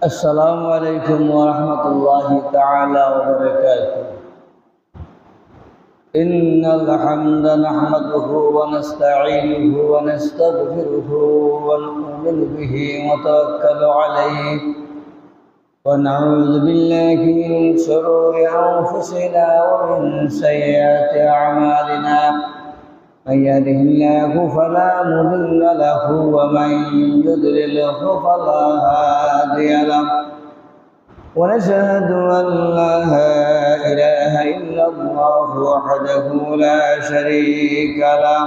السلام عليكم ورحمة الله تعالى وبركاته. إن الحمد نحمده ونستعينه ونستغفره ونؤمن به ونتوكل عليه ونعوذ بالله من شرور أنفسنا ومن سيئات أعمالنا. من يهده الله فلا مضل له ومن يضلله فلا هادي له. ونشهد أن لا إله إلا الله وحده لا شريك له.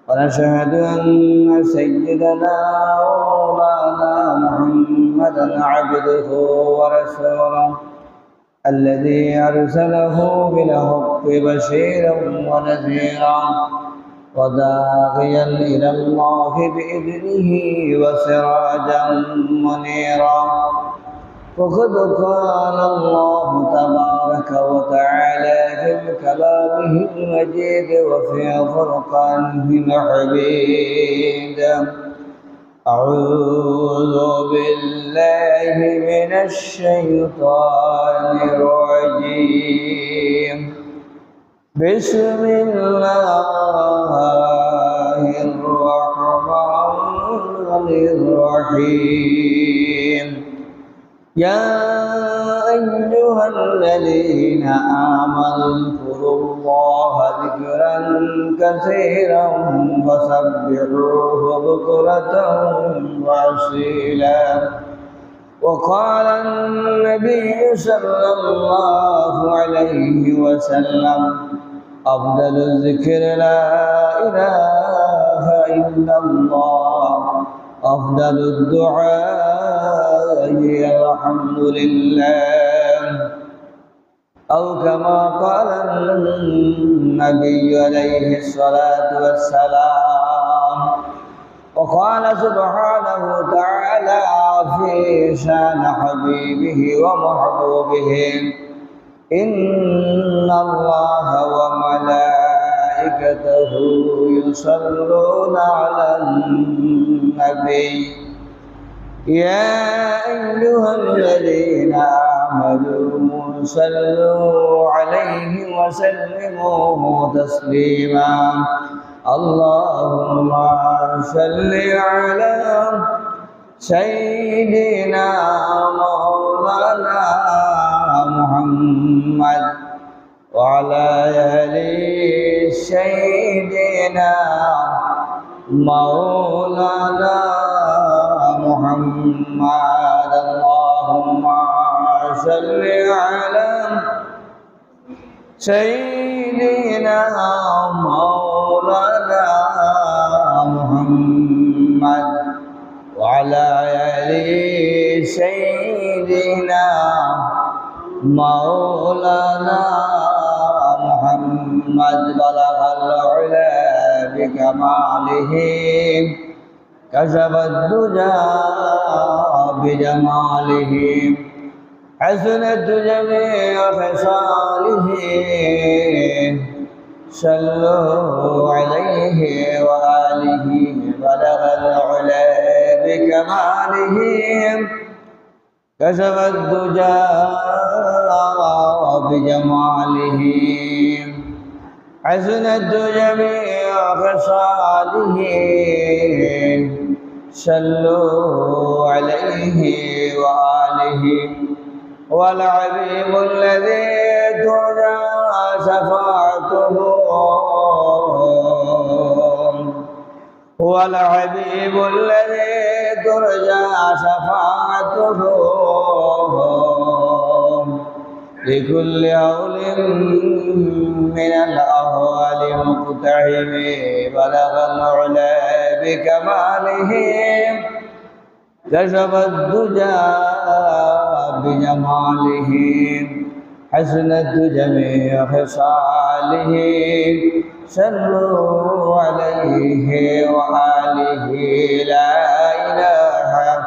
ونشهد أن سيدنا ومولانا محمدا عبده ورسوله الذي أرسله بالحق بشيرا ونذيرا وداعيا إلى الله بإذنه وسراجا منيرا. وقد قال الله تبارك وتعالى في كلامه المجيد وفي فرقانه الحميد: أعوذ بالله من الشيطان الرجيم. بسم الله الرحمن الرحيم. يا أيها الذين آمنوا اذكروا الله ذكرا كثيرا وسبحوه بكرة وأصيلا. وقال النبي صلى الله عليه وسلم: أفضل الذكر لا إله إلا الله. أفضل الدعاء الحمد لله، أو كما قال النبي عليه الصلاة والسلام. وقال سبحانه وتعالى في شان حبيبه ومحبوبه: إن الله وملائكته يصلون على النبي يا أيها الذين آمنوا صلوا عليه وسلموا تسليما. اللهم صل على سيدنا مولانا محمد وعلى آل سيدنا مولانا محمد. اللهم صل على سيدنا مولانا محمد وعلى آل سيدنا مولانا محمد. بلغ العلا بكماله كشف الدجى بجماله حسنت جميع خصاله. صلوا عليه وآله. بلغ العلا بكماله كشف الدجى بجماله حسنت جميع خصاله. صلوا عليه وآله. والعبيب الذي ترجى شفاعته هو الحبيب الذي ترجى شفاعته لكل هول من الأهوال مقتحم. بلغ العلا بكماله كشف الدجى بجماله حسنت جميع خصاله. صلوا عليه وآله. لا إله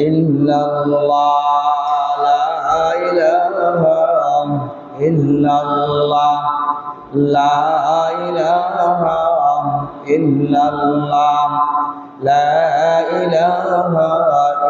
إلا الله. لا إله إلا الله. لا إله إلا الله. لا إله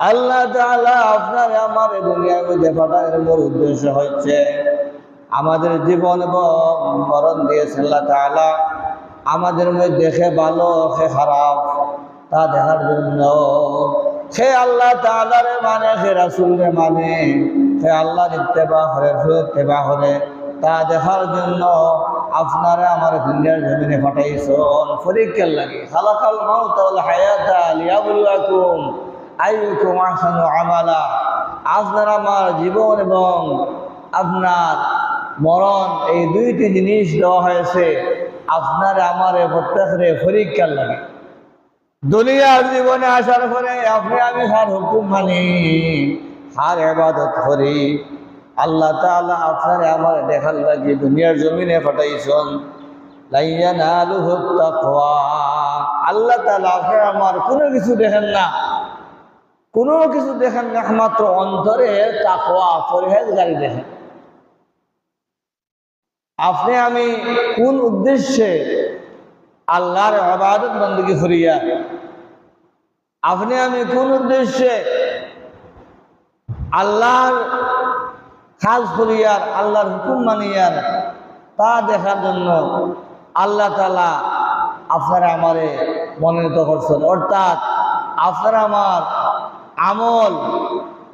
আল্লাহ তাআলা আপনার আমার দুনিয়ার মধ্যে পাঠানোর মূল উদ্দেশ্য হচ্ছে আমাদের জীবন এবং মরণ দিয়েছে আল্লাহ তাআলা আমাদের মধ্যে দেখে ভালো সে খারাপ তা দেখার জন্য। সে আল্লাহ তাআলার মানে, সে রাসূলের মানে, সে আল্লাহর ইত্তেবা করে, ইত্তেবা করে তা দেখার জন্য আপনারা আমার দুনিয়ার জমিনে পাঠাইছেন পরীক্ষার লাগে। খালাকাল মাউতা ওয়াল হায়াতা লিয়াবলুয়াকুম আইয়ুকুম আহসানু আমালা। আপনার আমার জীবন এবং আপনার মরণ এই দুইটি জিনিস দেওয়া হয়েছে আপনার আমার প্রত্যেকের পরীক্ষার লাগে। দুনিয়ার জীবনে আসার পরে আপনি আমি হার হুকুম মানি, হার ইবাদত করি। আল্লাহ তাআলা আপনার আমার দেখার লাগে দুনিয়ার জমিনে পাঠাইছেন। লা ইয়ানালুহুত তাকওয়া। আল্লাহ তাআলা আপনার আমার কোনো কিছু দেখেন না, কোনো কিছু দেখেন না, একমাত্র অন্তরে তাকওয়া পরহেজগারি দেখেন। আপনি আমি কোন উদ্দেশ্যে আল্লাহর ইবাদত বندگی করিয়া, আপনি আমি কোন উদ্দেশ্যে আল্লাহর কাজ করিয়ার, আল্লাহর হুকুম মানিয়ার তা দেখার জন্য আল্লাহ তাআলা আপনারা আমারে মনোনীত করছেন। অর্থাৎ আপনারা আমার আমল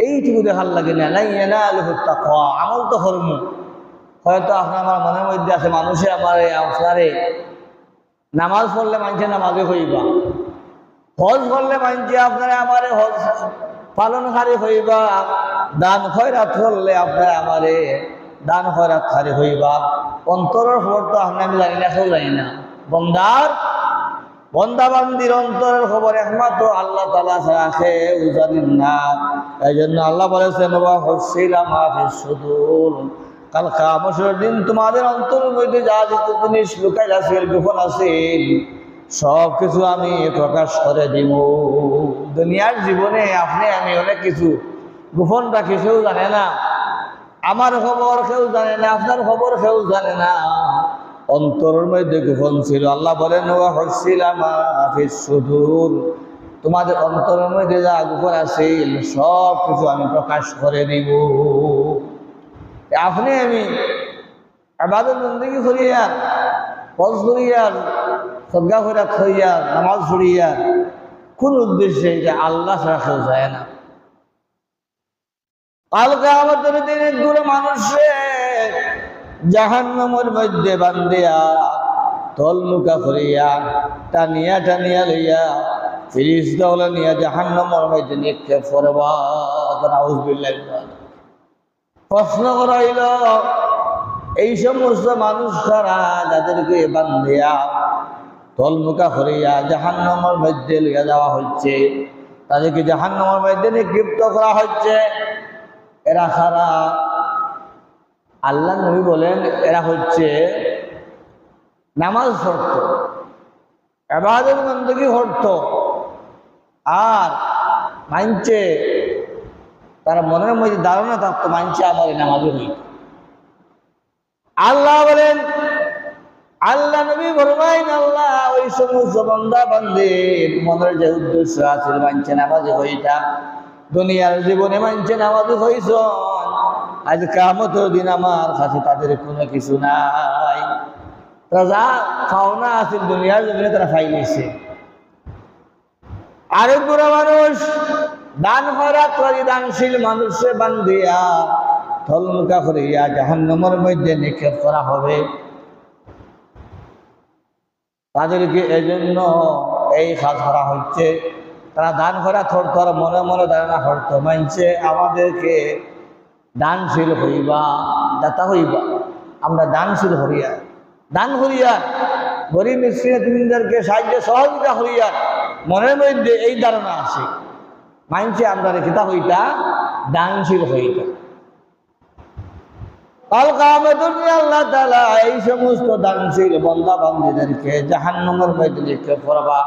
এইটুকু দেখার লাগে না। লা ইয়ানালুহুত তাকওয়া। আমল তো কর্ম, হয়তো আপনার আমার মনের মধ্যে আছে মানুষে আমারে আপনারে নামাজ পড়লে মানছে নামাজে হইবা, হজ করলে মানছে আপনারা আমারে হজ পালনকারী হইবা, দান খয়রাত করলে আপনারা আমারে দান খয়রাতকারী হইবা। অন্তরের খবর তো আপনি আমি জানি না, কেউ জানি না। বন্দাবান্দির অন্তরের খবর একমাত্র আল্লাহ তাআলা ছাড়া কেউ জানেন না। এই জন্য আল্লাহ বলেছেন ওয়া হুসিলা মা ফিস সুদূর। কাল কিয়ামতের দিন তোমাদের অন্তরের মধ্যে যা যত জিনিস লুকাইল আছে, গোপন আছে, সব কিছু আমি প্রকাশ করে দিব। দুনিয়ার জীবনে আপনি আমি অনেক কিছু গোপন রাখি, কেউ জানে না। আমার খবর কেউ জানে না, আপনার খবর কেউ জানে না। অন্তরের মধ্যে গোপন ছিল। আল্লাহ বলেন ওয়া হুসিলা মা ফিস সুদূর। তোমাদের অন্তরের মধ্যে যা গোপন আছে সব কিছু আমি প্রকাশ করে দিব। আপনি আমি ইবাদত বندگی করিয়া, হজ করিয়া, সদকা খয়রাত করিয়া, নামাজ পড়িয়া কোন উদ্দেশ্যে? এটা আল্লাহ ছাড়া কেউ যায় না। কাল কিয়ামতের দিনে গুলো মানুষে জাহান্নামের মধ্যে বান্ধিয়া তলমুখা করিয়া টানিয়া টানিয়া লইয়া ফিরিস্তাওয়ালা নিয়া জাহান্নামের মধ্যে নিক্ষেপ করবা। নাউযুবিল্লাহ। প্রশ্ন করা হইল এই সমস্ত মানুষ কারা যাদেরকে বান্ধিয়া তলমুখা করিয়া জাহান্নামের মধ্যে লইয়া যাওয়া হচ্ছে, তাদেরকে জাহান্নামের মধ্যে নিক্ষিপ্ত করা হচ্ছে, এরা কারা? আল্লাহ নবী বলেন এরা হচ্ছে নামাজ পড়ত, ইবাদত বندگی করত, আর মানছে তারা মনের মধ্যে ধারণা থাকতো মানছে আমার নামাজে হইত। আল্লাহ বলেন, আল্লাহ নবী ফরমাইন আল্লাহ ওই সমস্ত বান্দা বান্দির মনের যে উদ্দেশ্য আছে মানছে নামাজে হইতা, দুনিয়ার জীবনে মানছে নামাজে হইছ, আজ কিয়ামতের দিন আমার কাছে তাদের কোনো কিছু নাই। তারা যা পাওনা আছে দুনিয়ার জীবনে তারা পাই নিছে। আরেক বুড়া মানুষ দান খয়রাত করি, দানশীল মানুষে বান্ধিয়া তলমুখা করিয়া জাহান্নামের মধ্যে নিক্ষেপ করা হবে। তাদেরকে এজন্য এই কাজ করা হচ্ছে। তারা দান খয়রাত করত, মনে মনে ধারণা করত মানছে আমাদেরকে দানশীল হইবা, দাতা হইবা, আমরা দানশীল হইয়া, দান করিয়া গরিব মিসকিনদেরকে সাহায্য সহযোগিতা করিয়া মনের মধ্যে এই ধারণা আছে মানছে আমরা রেখিতা হইতা, দানশীল হইতা। কাল কিয়ামতের দিনে আল্লাহ তাআলা এই সমস্ত দানশীল বান্দা বান্দীদেরকে জাহান্নামের মধ্যে নিক্ষেপ করবা।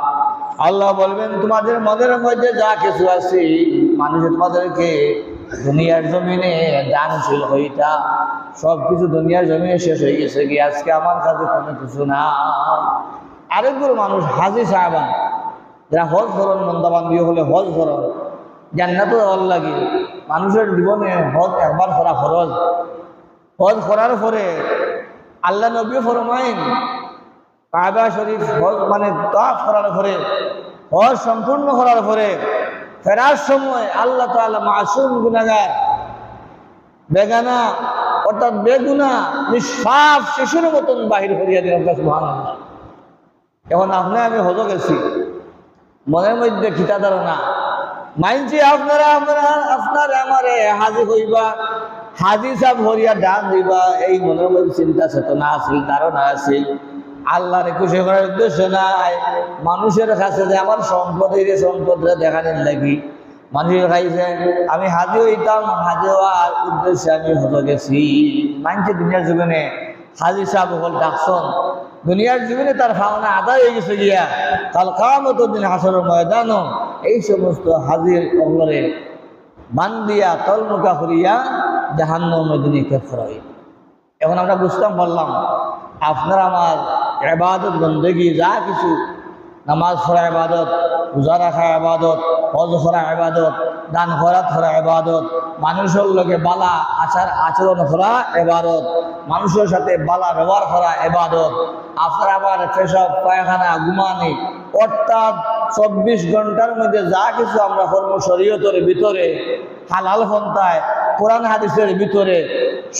আল্লাহ বলবেন তোমাদের মনের মধ্যে যা কিছু আছে মানুষ তোমাদেরকে দুনিয়ার জমিনে দানশীল হইতা, সব কিছু দুনিয়ার জমিনে শেষ হয়ে গেছে কি আজকে আমার কাছে কোনো কিছু না। আরেকগুলো মানুষ হাজি সাহেবান যারা হজ করেন, বান্দা বান্দি হলে হজ করেন, জান্নাত হওয়ার লাগে মানুষের জীবনে হজ একবার করা ফরজ। হজ করার পরে আল্লাহ নবী ফরমাইন কাবা শরীফ হজ মানে তাওয়াফ করার পরে হজ সম্পূর্ণ করার পরে ফেরার সময় আল্লাহ তাআলা মাসুম গুনাহগার বেগানা অর্থাৎ বেগুনা নিষ্পাপ শিশুর মতন বাহির করিয়া দিলেন। সুবহানাল্লাহ। এখন আপনি আমি হজ গেছি, মনের মধ্যে খিতা ধারণা মাইনছি আপনারা আমারে হাজি হইবা, হাজি সাহেব হরিয়া ডান দিবা, এই মনের মধ্যে চিন্তা চেতনা আছিল, ধারণা আছিল। আল্লাহরে খুশি করার উদ্দেশ্য নাই, মানুষের কাছে যে আমার সম্পদটা দেখানোর লাগি মানুষের খাইছে আমি হাজি হইতাম, হাজি হওয়ার উদ্দেশ্যে আমি হজ গেছি। মানছে দুনিয়ার জীবনে হাজি সাহেব হল ডাকছন, দুনিয়ার জীবনে তার ভাবনা আদায় হয়ে গেছে গিয়া কাল কিয়ামত দিন হাসরের ময়দানও এই সমস্ত হাজির অঙ্গরে বান্দিয়া তলমুখা করিয়া জাহান্নামের মধ্যে নিক্ষেপ করা হয়। এখন আমরা বুঝতাম পারলাম আপনার আমার ইবাদত বন্দেগী যা কিছু, নামাজ পড়া ইবাদত, রোজা রাখা ইবাদত, হজ করা ইবাদত, দান খয়রাত করা ইবাদত, মানুষের লগে বালা আচরণ করা ইবাদত, মানুষের সাথে বালা ব্যবহার করা ইবাদত, আপনার আবার পেশাব পায়খানা ঘুমানি অর্থাৎ 24 ঘন্টার মধ্যে যা কিছু আমরা কর্ম শরীয়তের ভিতরে হালাল পন্থায় কোরআন হাদিসের ভিতরে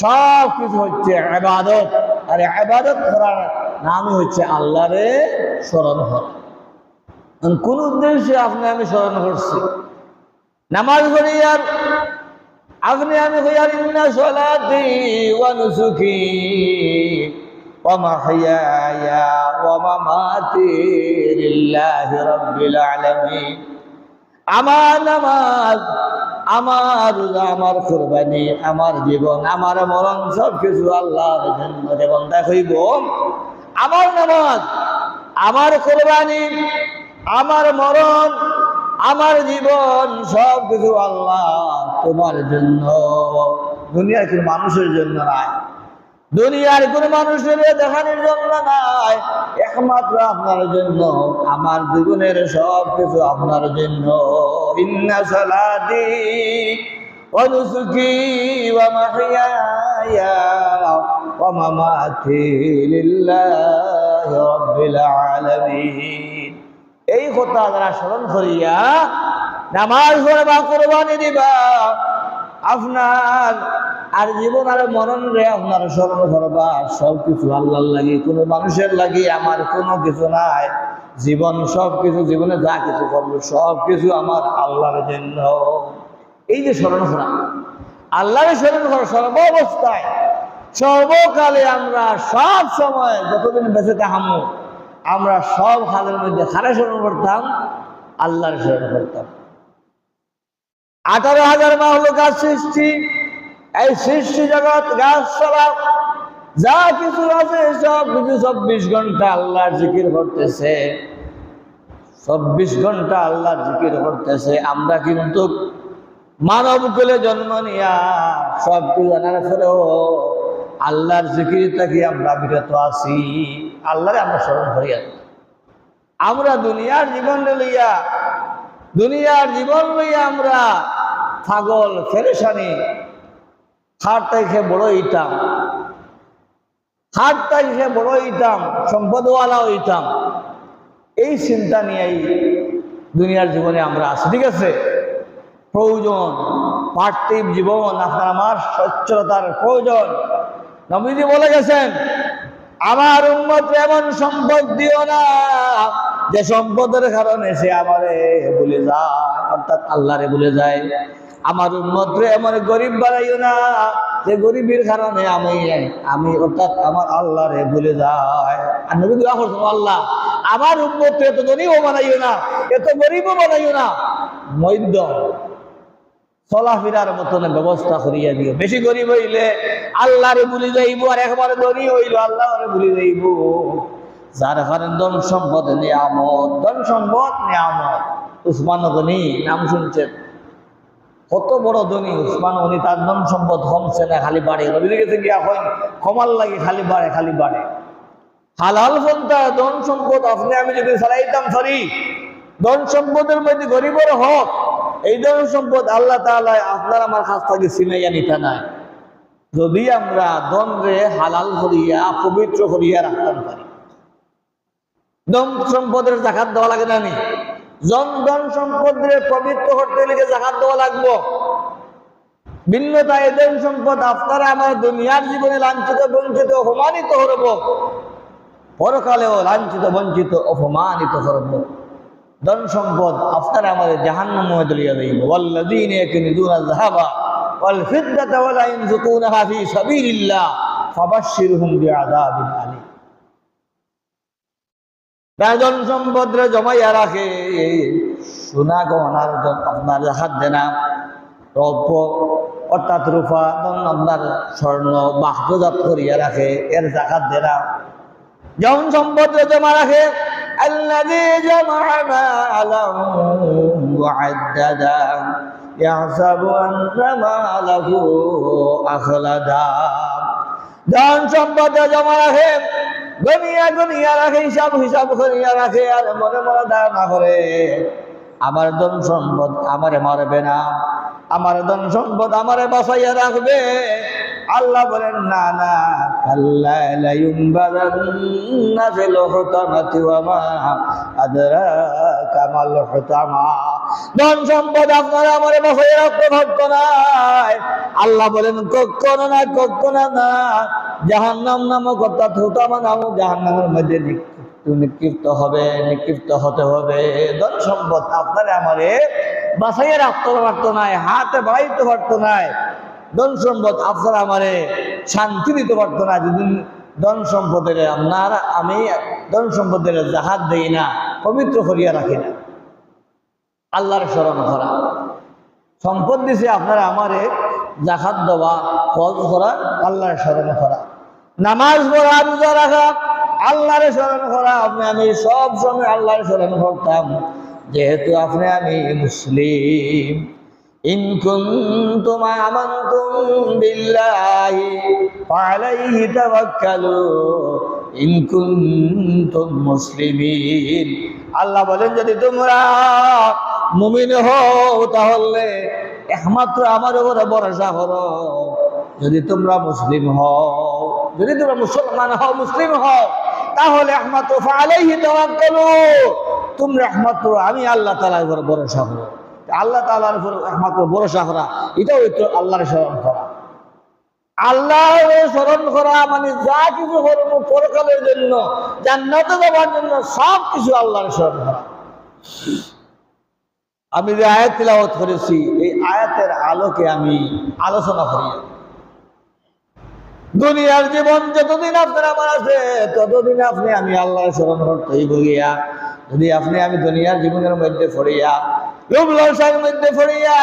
সব কিছু হচ্ছে ইবাদত। আর ইবাদত করার নামই হচ্ছে আল্লাহরে স্মরণ করা। কোন উদ্দেশ্যে আপনি আমি স্মরণ করছি? নামাজ পড়িয়ার আপনি আমি হইয়ার ইন্না সলাতি ওয়া নুসুকি ওয়া মাহইয়ায়া ওয়া মামাতি লিল্লাহি রাব্বিল আলামিন। আমার নামাজ, আমার রোজা, আমার কুরবানি, আমার জীবন, আমার মরণ সব কিছু আল্লাহর জন্য। যেমন দেখাইব আমার নামাজ, আমার কুরবানি, আমার মরণ, আমার জীবন সব কিছু আল্লাহ তোমার জন্য, দুনিয়ার কোনো মানুষের জন্য নাই, দুনিয়ার কোনো মানুষের দেখানোর জন্য নাই, একমাত্র আপনার জন্য। আমার জীবনের সব কিছু আপনার জন্য। ইন্না সালাতি ওয়া নুসুকি ওয়া মাহইয়ায়া ওয়া মামাতি লিল্লাহি রাব্বিল আলামিন। এই কথা যারা স্মরণ করিয়া নামাজ পড়বা, কুরবানি দিবা, আপনার আর জীবন আর মরণ রে আপনার স্মরণ করবা, সব কিছু আল্লাহর লাগি, কোনো মানুষের লাগি আমার কোনো কিছু নাই। জীবন সব কিছু, জীবনে যা কিছু করবো সব কিছু আমার আল্লাহর জন্য। এই যে স্মরণ করা, আল্লাহর স্মরণ করা সর্ব অবস্থায় সর্বকালে আমরা সব সময় যতদিন বেঁচে থাকবো আমরা সব কালের মধ্যে কারে স্মরণ করতাম? আল্লাহর স্মরণ করতাম। 18,000 মাখলুকাত সৃষ্টি, এই সৃষ্টি জগৎ গাছপালা যা কিছু আছে সব কিছু 24 ঘন্টা আল্লাহর জিকির করতেছে, 24 ঘন্টা আল্লাহর জিকির করতেছে। আমরা কিন্তু মানব কুলে জন্ম নিয়া সব কিছু জানার পরেও আল্লাহর জিকির থেকে আমরা বিরত আছি, আল্লাহরে আমরা স্মরণ করি। আমরা দুনিয়ার জীবন লইয়া আমরা পাগল ফেরেশানি, হাট তাইখে বড় হইতাম, সম্পদওয়ালা হইতাম, এই চিন্তা নিয়েই দুনিয়ার জীবনে আমরা আছি। ঠিক আছে, প্রয়োজন পার্থিব জীবন, আপনার আমার সচ্ছলতার প্রয়োজন। নবীজি বলে গেছেন আমার উম্মত এমন সম্পদ দিও না যে সম্পদের কারণে সে আমারে ভুলে যায়, অর্থাৎ আল্লাহরে ভুলে যায়। আমার উম্মত এমন গরিব বানাইও না যে গরিবের কারণে আমি অর্থাৎ আমার আল্লাহরে ভুলে যায়। আর নবী দোয়া করছেন আল্লাহ আমার উম্মত এত গরিবও বানাইও না, এত গরিবও বানাইও না, মধ্যম চলাফেরার মতন ব্যবস্থা করিয়া দিও। বেশি গরিব হইলে আল্লাহরে ভুলে যাইব, আর একবারে ধনী হইল আল্লাহরে ভুলে যাইব। যার কারণে ধন সম্পদ নিয়ামত। উসমান গনি নাম শুনছেন, কত বড় ধনী উসমান গনি, তার ধন সম্পদ কমছে না, খালি বাড়ে। নবীর কাছে গিয়া কইন ক্ষমার লাগে খালি বাড়ে। হালাল পন্থা ধন সম্পদ আপনি আমি যদি চালাইতাম, ধন সম্পদের মধ্যে গরিবের হক এই ধন সম্পদ আল্লাহ তাআলা আপনার আমার কাছ থেকে ছিনাইয়া নিতে নাই। যদি আমরা ধনরে হালাল করিয়া পবিত্র করিয়া রাখতে পারি, ধন সম্পদের জাকাত দেওয়া লাগে না নি? ধন সম্পদের পবিত্র করতে গেলে জাকাত দেওয়া লাগবো। ভিন্নতা এই ধন সম্পদ আপনারা আমার দুনিয়ার জীবনে লাঞ্ছিত বঞ্চিত অপমানিত করব, পরকালেও লাঞ্ছিত বঞ্চিত অপমানিত করব। ধন সম্পদ আপনারা আমাদের জাহান্নামে দলিয়া দেব। ওয়াল্লাযীনা ইয়াকনিজুনা আয-যাহাবা ওয়াল ফিদ্দাতা ওয়া লা ইনফিকুনাহা ফী সাবিলিল্লাহ ফাবাশশিরহুম বিআযাবিন আলীম। ধন সম্পদরে জমাইয়া রাখে, সোনা গহনার আপনার জাকাত দেনা, রৌপ্য অর্থাৎ রূপা ধন আপনার স্বর্ণ বাহ্যজাত করিয়া রাখে, এর জাকাত দেনা। ধন সম্পদরে জমা রাখে, الذي جمع مالا وعددا يحسب أن ماله أخلدا। ধন সম্পদ জমা রাখে, গনিয়া রাখে, হিসাব করিয়া রাখে, আর মনে মনে ধারণা করে আমার ধন সম্পদ আমারে মারবে না, আমার ধন সম্পদ আমারে বাঁচাইয়া রাখবে। আল্লাহ বলেন না না, কাল্লা লা ইউনবাযান্না ফিল হুতামাতি ওয়া মা আদরাকা মাল হুতামা। ধন সম্পদ আপনারা আমারে বাঁচাইয়া রাখতে পারতো না। আল্লাহ বলেন কখনো না, জাহান্নাম নামক অর্থাৎ হুতামা নামক জাহান্নামের মধ্যে নিক্ষিপ্ত হতে হবে। ধন সম্পদ আপনারা আমারে বাঁচাইয়া রাখতে পারতো না, হাতে বাড়াইতে পারতো না। ধন সম্পদ আপনারা আমারে শান্তি দিতে পারতো না যদি ধন সম্পদের আমি ধন সম্পদের জাকাত দেই না, পবিত্র করিয়া রাখি না। আল্লাহর স্মরণ করা, সম্পদ দিছে আপনারা আমারে জাকাত দেওয়া, হজ করা, আল্লাহর স্মরণ করা, নামাজ পড়া, রোজা রাখা, আল্লাহর স্মরণ করা। আমি সব সময় আল্লাহর স্মরণ করতাম, যেহেতু আমি মুসলিম। ইন কুনতুম আমানতুম বিল্লাহি ফালাইহি তাওয়াক্কালু ইন কুনতুম মুসলিমিন। আল্লাহ বলেন যদি তোমরা মুমিন হও তাহলে একমাত্র আমার উপরে ভরসা করো। যদি তোমরা মুসলিম হও, যদি তোমরা মুসলমান হও, মুসলিম হও, তাহলে একমাত্র ফালাইহি তাওয়াক্কালু, তোমরা একমাত্র আমি আল্লাহ তাআলার উপর ভরসা করো। আল্লাহ তাআলার উপর একমাত্র ভরসা করা, এটাও একটু আল্লাহর স্মরণ করা। আল্লাহর স্মরণ করা মানে যা কিছু করবো পরকালের জন্য, জান্নাতে যাওয়ার জন্য সব কিছু আল্লাহর স্মরণ করা। আমি যে আয়াত তিলাওয়াত করেছি, এই আয়াতের আলোকে আমি আলোচনা করি। দুনিয়ার জীবন যতদিন আপনার আমার আছে ততদিন আমি আল্লাহর স্মরণ করতেই বলিয়া, যদি আমি দুনিয়ার জীবনের মধ্যে পড়িয়া, লোভ লালসার মধ্যে পড়িয়া,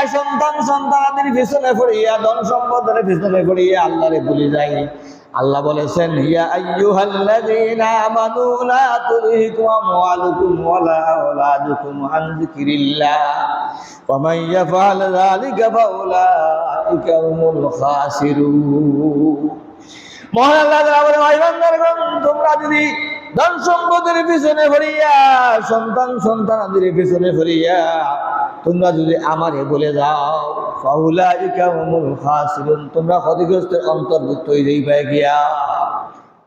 সন্তানাদের পিছনে পড়িয়া, ধন সম্পদের পিছনে পড়িয়া আল্লাহরে ভুলে যাই। আল্লাহ বলেছেন, ইয়া আইয়ুহাল্লাযীনা আমানু লা তুলহিকুম আমওয়ালুকুম ওয়ালা আওলাদুকুম আন যিকরিল্লাহ ওয়া মান ইয়াফআল যালিকা ফাউলাইকা হুমুল খাসিরুন। মহান আল্লাহ তাআলা বলেন, হে বান্দাগণ, তোমরা যদি ধন সম্পদের পিছনে পড়িয়া, সন্তানাদের পিছনে পড়িয়া তোমরা যদি আমারে বলে যাও, ফাউলাইকা হুমুল খাসিরুন, তোমরা ক্ষতিগ্রস্তের অন্তর্ভুক্ত হয়ে যাইবা গিয়া।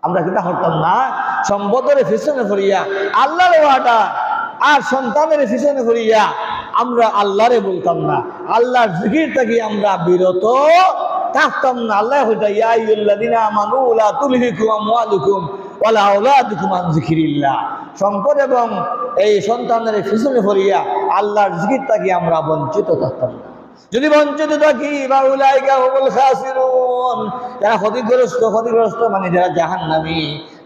আমরা কিন্তু হতাম না, সম্পদের পিছনে পড়িয়া আল্লাহর ওয়াদা আর সন্তানের পিছনে পড়িয়া আমরা আল্লাহরে বলতাম না, আল্লাহর জিকির থেকে আমরা বিরত থাকতাম না। আল্লাহ হইতা ইয়া আইয়ুহাল্লাযীনা আমানু লা তুলহিকুম আমওয়ালুকুম ওয়ালা আওলাদুকুম আন যিকরিল্লাহ। সম্পদ এবং এই সন্তানের পিছনে পড়িয়া আল্লাহর জিকির থেকে আমরা বঞ্চিত থাকতাম না। যদি বঞ্চিত থাকি, ফাউলাইকা হুমুল খাসিরুন, যারা ক্ষতিগ্রস্ত মানে যারা জাহান্নামী,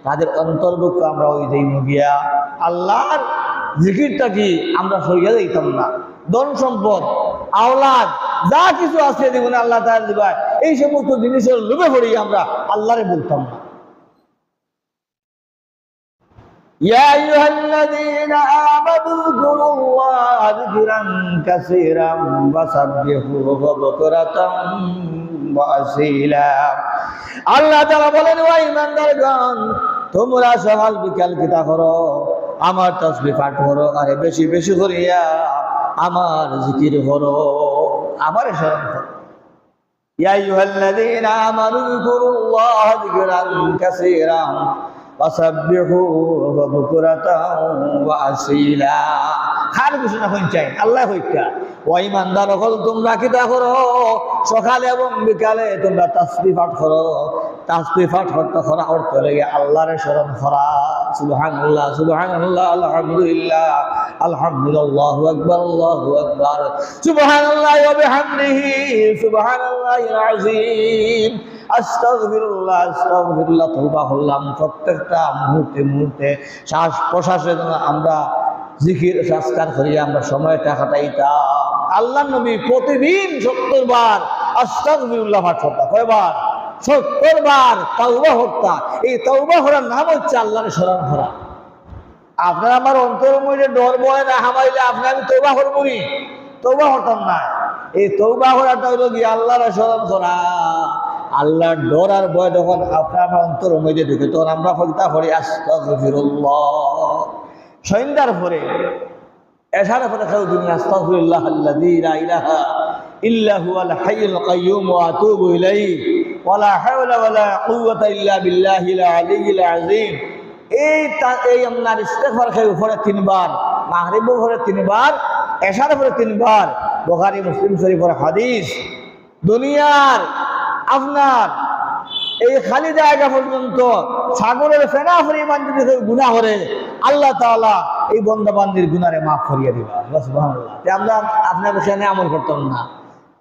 তাদের অন্তর্ভুক্ত আমরা ওই যাই মুগিয়া। আল্লাহর জিকিরটা কি আমরা সরিয়ে দিতাম না। ধন সম্পদ, আওলাদ যা কিছু আছে জীবনে আল্লাহ তাআলা দিবা, এই সমস্ত জিনিসের লোভে পড়ি আমরা আল্লাহরে বলতাম না। ইয়া আইয়ুহাল্লাযীনা আমানু যকুরুল্লাহা যিকরান কাসীরান ওয়াসাব্বিহুহু বুকরাতান ওয়া আসীলা। আল্লাহ তাআলা বলেন, ও ঈমানদারগণ, তোমরা সকাল বিকাল কিতা করো, আমার তাসবিহ পাঠ করো, আরে বেশি বেশি করিয়া আমার জিকির করো, আমার স্মরণ করো। ইয়া আইয়ুহাল্লাযীনা আমানু যিকুরুল্লাহ যিকরান কাসীরা ওয়াসাব্বিহুহু বুকরাতাও ওয়া আসীলা। খার ঘোষণা হইছেন আল্লাহ হইকা, ও ঈমানদার হল তোমরা কিতা করো, সকালে এবং বিকালে তোমরা তাসবিহ পাঠ করো। তাসবিহ পাঠ করতে করা অর্থ লাগে আল্লাহর স্মরণ করা। সুবহানাল্লাহ সুবহানাল্লাহ আলহামদুলিল্লাহ আলহামদুলিল্লাহ আল্লাহু আকবার আল্লাহু আকবার সুবহানাল্লাহি ওয়া বিহামদিহি সুবহানাল্লাহিল আযীম আস্তাগফিরুল্লাহ আস্তাগফিরুল্লাহ। তওবা করলাম প্রত্যেকটা মুহূর্তে মুহূর্তে শ্বাস প্রশ্বাসে আমরা জিকির সংস্কার করি, আমরা সময়টা কাটাইতাম। আল্লাহর নবী প্রতিদিন 70 বার আস্তাগফিরুল্লাহ পাঠ করতেন। কয়বার? 70 বার তাওবা করতেন। এই তাওবা করার নাম হচ্ছে আল্লাহর স্মরণ করা। আপনার আমার অন্তরের মধ্যে ডর ভয় না হামাইলে আপনি আমি তওবা করবো নি? তওবা হতাম না। এই তওবা করাটা হলো কি আল্লাহর স্মরণ করা। আল্লাহর ডর আর ভয় যখন আপনার আমার অন্তরের মধ্যে ঢুকে তখন আমরা ফলতা করি আস্তাগফিরুল্লাহ। সন্ধ্যার পরে এশার পরে কেউ দুনিয়া আস্তাগফিরুল্লাহ আল্লাযী লা ইলাহা ইল্লা হুয়াল হাইয়ুল কাইয়্যুম ওয়া আতুবু ইলাইহি ওয়া লা হাওলা ওয়া লা কুওয়াতা ইল্লা বিল্লাহিল আলিয়্যিল আযীম। এই আপনার ইস্তেগফার কেউ পরে 3 বার, মাগরিবের পরে 3 বার, এশার পরে 3 বার। বুখারী মুসলিম শরীফের হাদিস। দুনিয়ার আপনার এই খালি জায়গা পর্যন্ত সাগরের ফেনা পরিমাণ যদি কেউ গুনাহ করে আল্লাহ তাআলা এই বান্দা বান্দির গুনারে মাফ করিয়ে দিবা। সুবহানাল্লাহ। আমরা আপনার এখানে আমল করতাম না।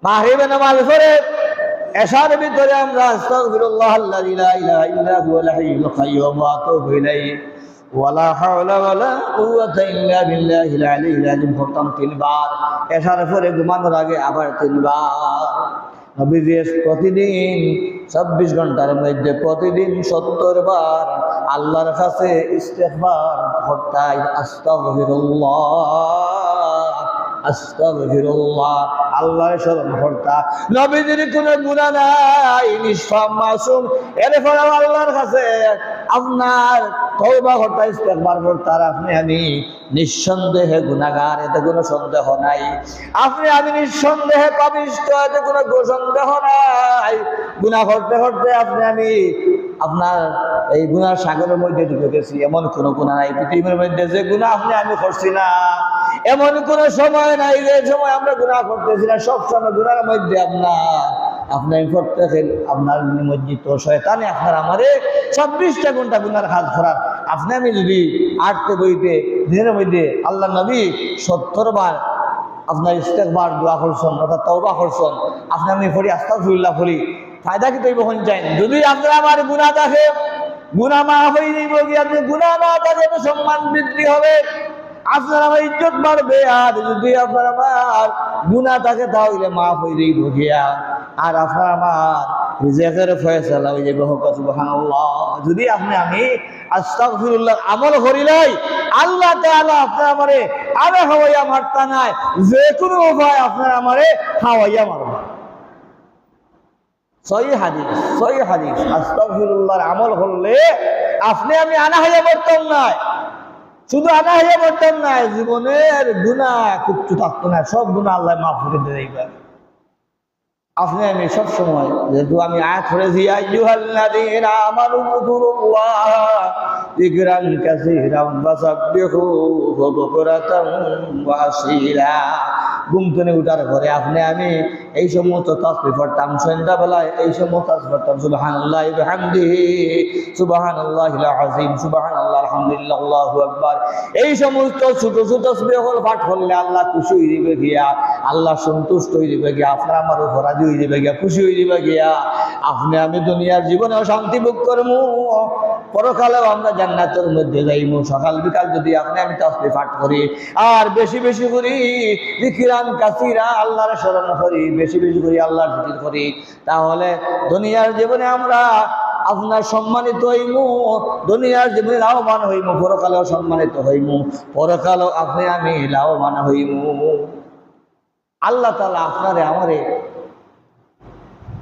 মাগরিবে নামাজ পড়ে এশার ভিতরে আমরা আস্তাগফিরুল্লাহ আল্লাযী লা ইলাহা ইল্লা হুয়াল হাইয়ুল কাইয়্যুম ওয়া আতুবু ইলাইহি ওয়া লা হাওলা ওয়া লা কুওয়াতা ইল্লা বিল্লাহিল আলিয়্যিল আযীম করতাম 3 বার। এশার পরে ঘুমানোর আগে আবার 3 বার। নবীজি প্রতিদিন 24 ঘন্টার মধ্যে প্রতিদিন 70 বার আল্লাহর কাছে ইস্তেগফার করতেন। আস্তাগফিরুল্লাহ আস্তাগফিরুল্লাহ আল্লাহর স্মরণ করতেন। নবীজির কোনো গুনাহ নাই, নিষ্পাপ মাসুম। এরপরে আল্লাহর কাছে আপনার তওবা করতে ইস্তেগফার করতে। আর আপনি আমি নিঃসন্দেহে গুনাহগার, এতে কোনো সন্দেহ নাই। আপনি আমি নিঃসন্দেহে পাপিষ্ঠ, এতে কোনো সন্দেহ নাই। গুনাহ করতে করতে আপনি আমি আপনার এই গুনার সাগরের মধ্যে ঢুকে গেছি। এমন কোনো গুনাহ নাই পৃথিবীর মধ্যে যে গুনাহ আপনি আমি করছি না। এমন কোনো সময় নাই যে সময় আমরা গুনাহ করতেছি না। সব সময় গুনার মধ্যে আপনার প্রত্যেকের আপনার নিমজ্জিত শয়তানে আপনার আমারে 24টা ঘন্টা গুনার কাজ করার। আপনি আমি যদি 8 বইতে দিনের মধ্যে আল্লাহ নবী 70 বার আপনার ইস্তেগফার দোয়া করছেন অর্থাৎ তওবা করছেন, আপনি আমি পড়ি আস্তাগফিরুল্লাহ পড়ি, ফায়দা কি তৈব হন চাই? যদি আপনার আমার গুনাহ থাকে গুনাহ মাফ হয়ে যাইব, আপনি গুনাহ না থাকে তো সম্মান বৃদ্ধি হবে, আপনার আমার ইজ্জত বাড়বে। আর যদি আপনার আমার গুনাহ থাকে তাহলে মাফ হয়ে যাইব গিয়া, আর আপনার আমার রিজেকের ফয়সালা হয়ে যাবে। সুবহানাল্লাহ। যদি আপনি আমি আস্তাগফিরুল্লাহ আমল করিলাই আল্লাহ তাআলা আপনার আমারে আরে হাওয়াইয়া মারতা নাই, যে কোনো উপায় আপনার আমারে হাওয়াইয়া মারবে। সহিহ হাদিস। আস্তাগফিরুল্লাহর আমল করলে আপনি আমি আনা হইয়া মরতাম না। শুধু আনা হইয়া মরতাম না, জীবনের গুনাহ কিচ্ছু থাকতো না, সব গুনাহ আল্লাহ মাফ করে দিবে। আপনি আমি সব সময় যেহেতু আমি আয়াত পড়েছি আইয়ুহাল্লাযীনা আমানু যিকুরুল্লাহ যিকরান কাসীরান ওয়াসাব্বিহুহু বুকরাতাও ওয়া আসীলা। ঘুম থেকে উঠার পরে আপনি আমি এই সমস্ত তাসবিহ পড়তাম। সন্ধ্যাবেলায় এই সমস্ত তাসবিহ পড়তাম। সুবহানাল্লাহি ওয়া বিহামদিহি সুবহানাল্লাহিল আযীম সুবহানাল্লাহ আলহামদুলিল্লাহ আল্লাহু আকবার। এই সমস্ত ছোট ছোট তাসবিহ পাঠ করলে আল্লাহ খুশি হয়ে যাবে গিয়া, আল্লাহ সন্তুষ্ট হয়ে যাবে গিয়া, আপনার আমার উপর রাজি হয়ে যাবে গিয়া, খুশি হয়ে যাবে গিয়া। আপনি আমি দুনিয়ার জীবনেও শান্তি ভোগ করবো, পরকালেও আমরা জান্নাতের মধ্যে যাইবো। সকাল বিকাল যদি আপনি আমি তাসবিহ পাঠ করি আর বেশি বেশি করি যিকরান কাসীরা আল্লাহর স্মরণ করি, বেশি বেশি করি আল্লাহর জিকির করি, তাহলে দুনিয়ার জীবনে আমরা আপনার সম্মানিত হইমু, দুনিয়ার জীবনে লাভবান হইমু, পরকালেও সম্মানিত হইমু, পরকালেও আপনি আমি লাভবান হইমু। আল্লাহ তাআলা আপনারে আমারে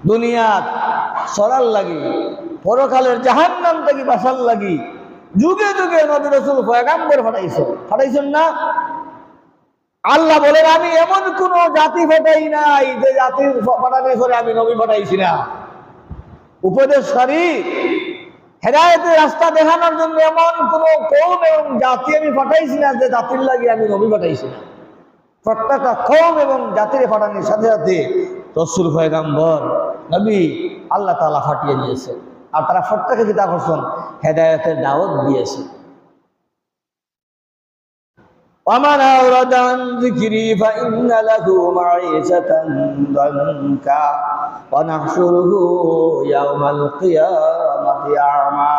দুনিয়ার সরার লাগি, পরকালের জাহান্নাম থেকে বাঁচার লাগি যুগে যুগে নবী রাসূল পয়গাম্বর পাঠাইছেন না? আল্লাহ বলেন আমি এমন কোন জাতি পাঠাই নাই যে জাতির পাঠানোর পরে আমি নবী পাঠাইছি না। উপদেশকারী হেদায়েতের রাস্তা দেখানোর জন্য এমন কোন কওম এবং জাতি আমি পাঠাইছি না যে জাতির লাগে আমি নবী পাঠাইছি না। প্রত্যেকটা কওম এবং জাতির পাঠানোর সাথে সাথে রাসূল পয়গম্বর নবী আল্লাহ তাআলা পাঠিয়ে দিয়েছে, আর তারা প্রত্যেকে যেটা করছেন হেদায়েতের দাওয়াত দিয়েছে। ومن أعرض عن ذكري فإن له معيشة ضنكا ونحشره يوم القيامة أعمى।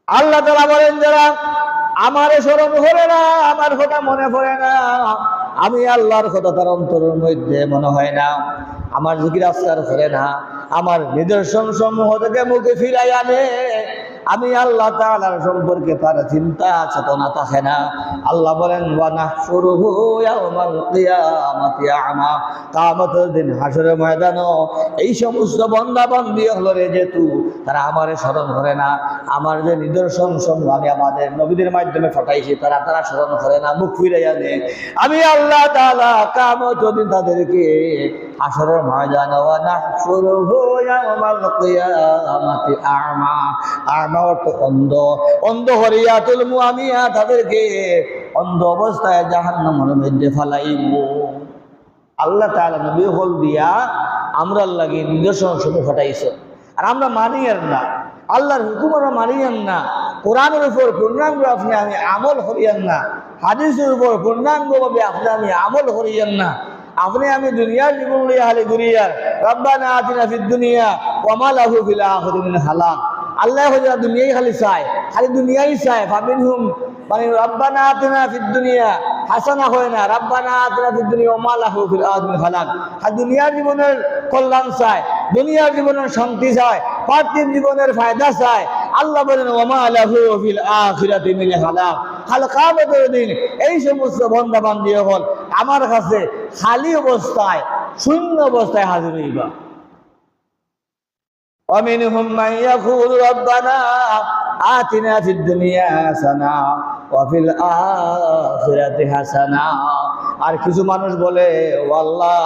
আল্লাহ তাআলা বলেন যারা আমারে স্মরণ করে না, আমার কথা মনে পড়ে না, আমি আল্লাহর কথা তার অন্তরের মধ্যে মনে হয় না, আমার জিকির আজকার করে না, আমার নিদর্শন সমূহ থেকে মুখে ফিরাই আনে, আমি আল্লাহ তাআলার সম্পর্কে তার চিন্তা চেতনা থাকে না। আল্লাহ বলেন ওয়া নাহশুরুহু ইয়াওমাল কিয়ামাতি আ'মা, কিয়ামতের দিন হাসরের ময়দানে এই সমস্ত বান্দা বান্দি হলো রে যেহেতু তারা আমারে স্মরণ করে না, আমার যে নিদর্শন সমূহ আমি আমাদের নবীদের মাধ্যমে পাঠাইছি তারা স্মরণ করে না, মুখ ফিরাই আনে, আমি আল্লাহ তাআলা কিয়ামতের দিন তাদেরকে হাসরের ময়দানে ওয়া নাহশুরুহু ইয়াওমাল কিয়ামাতি আ'মা, আ'মা অর্থ অন্ধ, অন্ধ হরিয়া তুলমু, আমি তাদেরকে অন্ধ অবস্থায় জাহান্নামের মধ্যে ফালাইব। আল্লাহ তাআলা নবী হল দিয়া আমরা লাগি নিদর্শন সমূহ পাঠাইছে, আর আমরা মানি আর না, আল্লাহর হুকুম আমরা মানি আর না, কোরআনের উপর পূর্ণাঙ্গ আপনি আমি আমল করিয়েন না, হাদিসের উপর পূর্ণাঙ্গভাবে আপনি আমি আমল করিয়েন না, আপনি আমি দুনিয়ার জীবন লইয়া হালি ঘুরিয়ার রব্বানা আতিনা ফিদ দুনিয়া ওয়া মা লাহু ফিল আখিরাতি মিন খালাক। আল্লাহ হযরত দুনিয়াই খালি চায়, খালি দুনিয়াই চায়, ফামিনহুম মানে রব্বানা আতিনা ফিদ দুনিয়া হাসানা হয় না, রব্বানা আতিনা ফিদ দুনিয়া ওয়া মা লাহু ফিল আখিরাতি মিন খালাক। আর দুনিয়ার জীবনের কল্যাণ চায়, দুনিয়ার জীবনের শান্তি চায়, পার্থিব জীবনের ফায়দা চায়। আল্লাহ বলেন ওয়া মা লাহু ফিল আখিরাতি মিন খালাক, কাল কিয়ামতের দিন এই সমস্ত বান্দা বান্দি হল আমার কাছে খালি অবস্থায় শূন্য অবস্থায় হাজির হইবা। ومنهم من يقول ربنا آتنا في الدنيا حسنة وفي الآخرة حسنة। আর কিছু মানুষ বলে ও আল্লাহ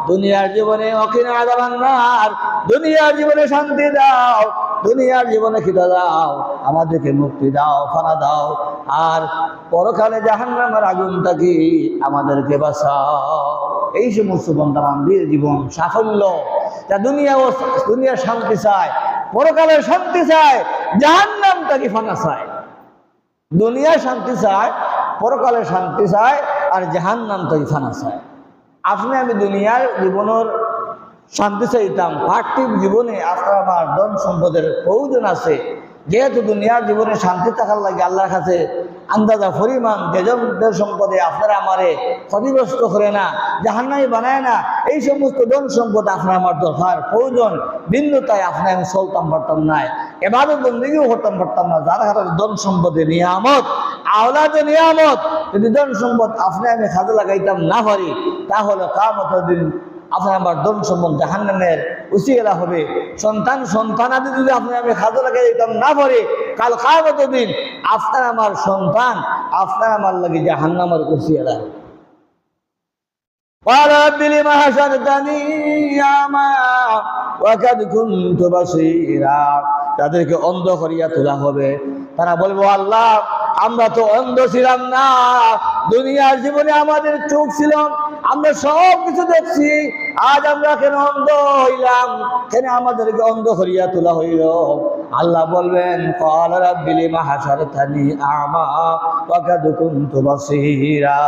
দুনিয়ার জীবনে ওকিনা আযাবান নার, দুনিয়ার জীবনে শান্তি দাও, দুনিয়ার জীবনে খিদা দাও, আমাদেরকে মুক্তি দাও, ফানা দাও, আর পরকালে জাহান্নামের আগুন থেকে আমাদেরকে বাঁচাও। এই সমস্ত বান্দা বান্দির জীবন সাফল্য, যা দুনিয়ার শান্তি চায়, পরকালের শান্তি চায়, জাহান্নাম থেকে ফানা চায়। দুনিয়ার শান্তি চায়, পরকালের শান্তি চায়, আর জাহান্নাম থেকে ফানা চায়। আপনি আমি দুনিয়ার জীবনের শান্তি চাইতাম, পার্থিব জীবনে আপনার আমার ধন সম্পদের প্রয়োজন আছে, যেহেতু দুনিয়ার জীবনে শান্তি থাকার লাগে আল্লাহর কাছে আন্দাজা পরিমাণ দেজন সম্পদে আপনারা আমারে ক্ষতিগ্রস্ত করে না, জাহান্নামী বানায় না, এই সমস্ত ধন সম্পদ আপনার আমার দরকার প্রয়োজন, ভিন্নতায় আপনি আমি চলতাম পারতাম না, এবারও বন্দেগীও করতাম পারতাম না। যার কারণে ধন সম্পদের নিয়ামত, আওলাদে নিয়ামত, যদি ধন সম্পদ আপনি আমি কাজে লাগাইতাম না পারি, তাহলে কিয়ামতের দিন আপনার আমার ধন সম্পদ জাহান্নামের উসিলা হবে। সন্তানাদি যদি আপনি আমি কাজে লাগাই দিতাম না পারি, কাল কিয়ামতের দিন আপনার আমার সন্তান আপনার আমার লাগে জাহান্নামের উসিলা হবে। قال رب لما حشرتني أعمى وقد كنت بصيرا। তাদেরকে অন্ধ করিয়া তোলা হবে, তারা বলবো আল্লাহ আমরা তো অন্ধ ছিলাম না, দুনিয়ার জীবনে আমাদের চোখ ছিল, আমরা সব কিছু দেখছি, আজ আমরা কেন অন্ধ হইলাম, কেন আমাদেরকে অন্ধ করিয়া তোলা হইল? আল্লাহ বলবেন ক্বালা রাব্বি লিমা হাশারতানি আ'মা ওয়া কাদ কুনতু বাসীরা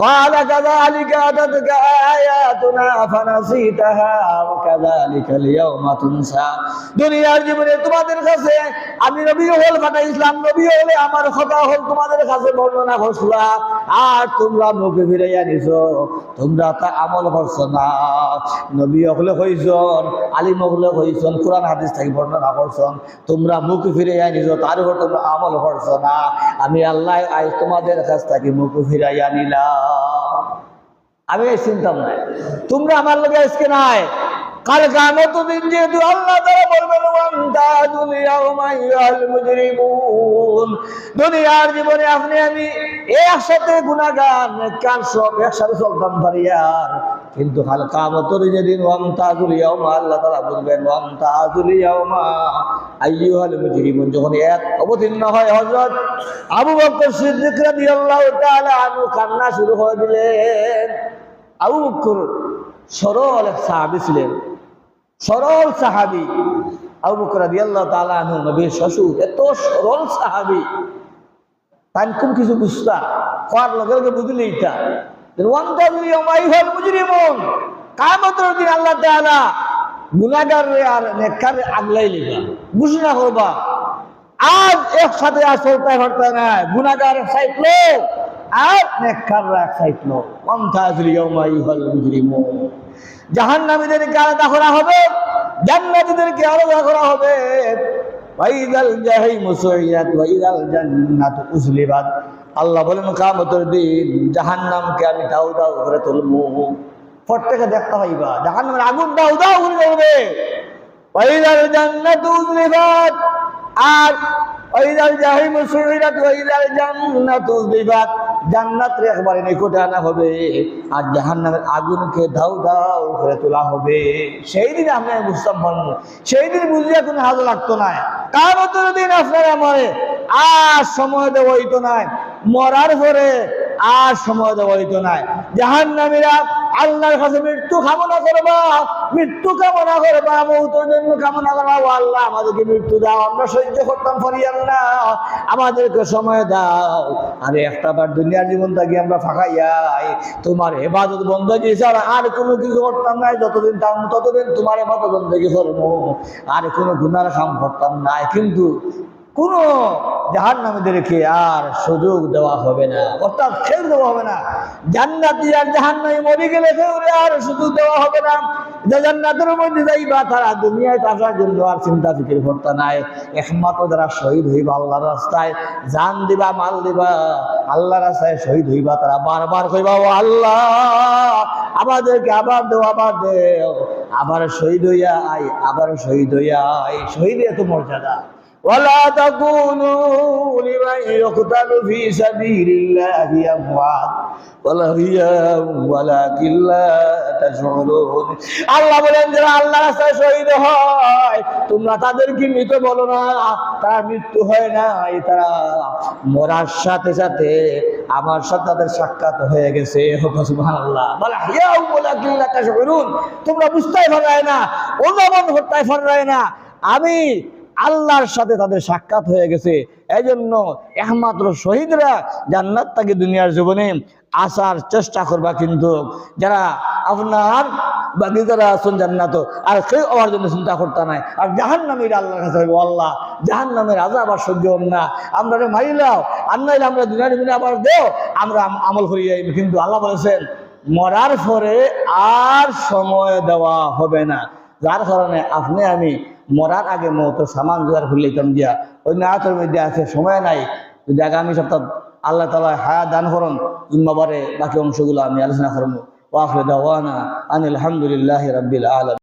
ক্বালা কাযালিকা আতাতকা আয়াতুনা ফানাসিতাহা ওয়া কাযালিকাল ইয়াওমা তুনসা। দুনিয়ার জীবনে তোমাদের কাছে আমি নবী হল পাঠাইছিলাম, নবী হলে আমার কথা হল তোমাদের কাছে বর্ণনা করছিলাম, আর তোমরা মুখে ফিরাইয়া নিছো, তোমরা তা আমল করছো না। নবী হলে হইছন, আলিম হলে হইছন, কোরআন হাদিস থেকে বর্ণনা করছন, তোমরা মুখ ফিরাইয়া নিছো, তার উপর তোমরা আমল করছো না। আমি আল্লাহ আজ তোমাদের কাছ থেকে মুখ ফিরাইয়া নিলাম। আমি চিন্তাম নাই, তোমরা আমার লগে আজকে নাই, কাল কিয়ামত দিন যেহেতু আল্লাহ তাআলা বলবেন ওয়ামতাজুল ইয়াওমা আইয়ুহাল মুজরিমুন, দুনিয়ার জীবনে আপনি আমি একসাথে গুনাহগার নেককার সব একসাথে চলতাম পারি আর, কিন্তু কাল কিয়ামতের যেদিন ওয়ামতাজুল ইয়াওমা আল্লাহ তাআলা বলবেন ওয়ামতাজুল ইয়াওমা আইয়ুহাল মুজরিমুন, যখন এক অবতীর্ণ হয় হযরত আবু বকর সিদ্দিক রাদিয়াল্লাহু তাআলা আনহু কান্না শুরু করে দিলেন। আবু বকর সরল এক সাহাবী ছিলেন, সরল সাহাবী। আবু বকর রাদিয়াল্লাহু তাআলা আনহু নবীর শ্বশুর, এত সরল সাহাবী, তাই খুব কিছু বুঝতা করার লগে লগে বুঝলি এটা ওয়ামতাজুল ইয়াওমা আইয়ুহাল মুজরিমুন, কিয়ামতের দিন আল্লাহ তাআলা গুনাহগার আর নেককার আগলাই লিবা ঘোষণা করবা। আজ একসাথে আর চলতে পারতে না, গুনাহগার এক সাইড লো আর নেককার এক সাইড লো। ওয়ামতাজুল ইয়াওমা আইয়ুহাল মুজরিমুন, জাহান্নামীদেরকে আলাদা করা হবে, জান্নাতীদেরকে আলাদা করা হবে। ওয়াইদাল জাহিমু সুইরাত ওয়াইদাল জান্নাতু উজলিবাত, আল্লাহ বলেন কিয়ামতের দিন জাহান্নামকে আমি দাউ দাউ করে তুলবো, প্রত্যেকে দেখতে পাইবা জাহান্নামের আগুন দাউ দাউ করে জ্বলবে। ওয়াইদাল জান্নাতু উজলিবাত, আর ওয়াইদাল জাহিমু সুইরাত ওয়াইদাল জান্নাতু উজলিবাত, জান্নাতের একবারে নিকটে আনা হবে আর জাহান্নামের আগুনকে দাউ দাউ করে তোলা হবে। সেই দিন আমরা বুঝতাম পারবো, সেই দিন বুঝলে কোনো হাজা লাগতো না। কিয়ামতের দিন আপনারা মরে আর সময় দেওয়া হইতো না, মরার পরে আর সময় দেওয়া হইতো না। জাহান্নামীরা আল্লাহর কাছে মৃত্যু কামনা করবা, মৃত্যু কামনা করবা, মৌতের জন্য কামনা করবা, ও আল্লাহ আমাদেরকে মৃত্যু দাও, আমরা সহ্য করতাম পারি না, আমাদেরকে সময় দাও। আরে একটা বার দুনিয়ার জীবনটা গিয়ে আমরা ফাঁকাইয়াই তোমার ইবাদত বন্দেগী ছাড়া আর কোনো কিছু করতাম না, যতদিন ততদিন তোমার ইবাদত বন্দেগী করবো, আর কোনো গুনার কাম করতাম না। কিন্তু কোন জাহান্নামীদেরকে আর সুযোগ দেওয়া হবে না, অর্থাৎ খেয়ে দেওয়া হবে না। জান্নাতি আর জাহান্নামী মরে গেলে আর সুযোগ দেওয়া হবে না। যে জান্নাতের মধ্যে যাইবা তারা দুনিয়ায় আসার জন্য আর চিন্তা ফিকির করতে নাই, একমাত্র যারা শহীদ হইবা আল্লাহর রাস্তায়, জান দিবা মাল দিবা আল্লাহর রাস্তায় শহীদ হইবা, তারা বারবার কইবা ও আল্লাহ আমাদেরকে আবার দেও, আবার দেও, আবার শহীদ হইয়া আই, আবার শহীদ হইয়া আই। শহীদ এত মর্যাদা। ولا تكونوا لمن يقتل في سبيل الله أموات ولكن لا تشعرون, আল্লাহ বলেন যারা আল্লাহর রাস্তায় শহীদ হয় তোমরা তাদেরকে মৃত বলো না, তারা মৃত্যু হয় না, তারা মরার সাথে সাথে আমার সাথে তাদের সাক্ষাৎ হয়ে গেছে। সুবহানাল্লাহ, ওয়ালাকিন লা তাশউরুন, তোমরা বুঝতেই পারবে না, অনুমান করতে পারবে না আমি আল্লাহর সাথে তাদের সাক্ষাৎ হয়ে গেছে। এই জন্য একমাত্র শহীদরা জান্নাত থেকে দুনিয়ার জীবনে আসার চেষ্টা করবা, কিন্তু যারা আপনার বাকি যারা আছেন জান্নাত আর কেউ আমার জন্য চিন্তা করতে নাই। আর জাহান্নামীরা আল্লাহর কাছে আল্লাহ জাহান্নামের আযাব আর সহ্য হন না, আমরা মারিলাও আর নাইলে আমরা দুনিয়ার জীবনে আবার দেও, আমরা আমল করি। কিন্তু আল্লাহ বলেছেন মরার পরে আর সময় দেওয়া হবে না, যার কারণে আপনি আমি মরার আগে মৌতের সামান জোগাড় করে লইতাম দিয়া। ওই নায়াতের মধ্যে আছে সময় নাই, যদি আগামী সপ্তাহ আল্লাহ তাআলা হায়াত দান করুন জুম্মাবারে বাকি অংশগুলো আমি আলোচনা করবো। ওয়া আখিরু দাওয়ানা আনিল হামদুলিল্লাহি রাব্বিল আলামিন।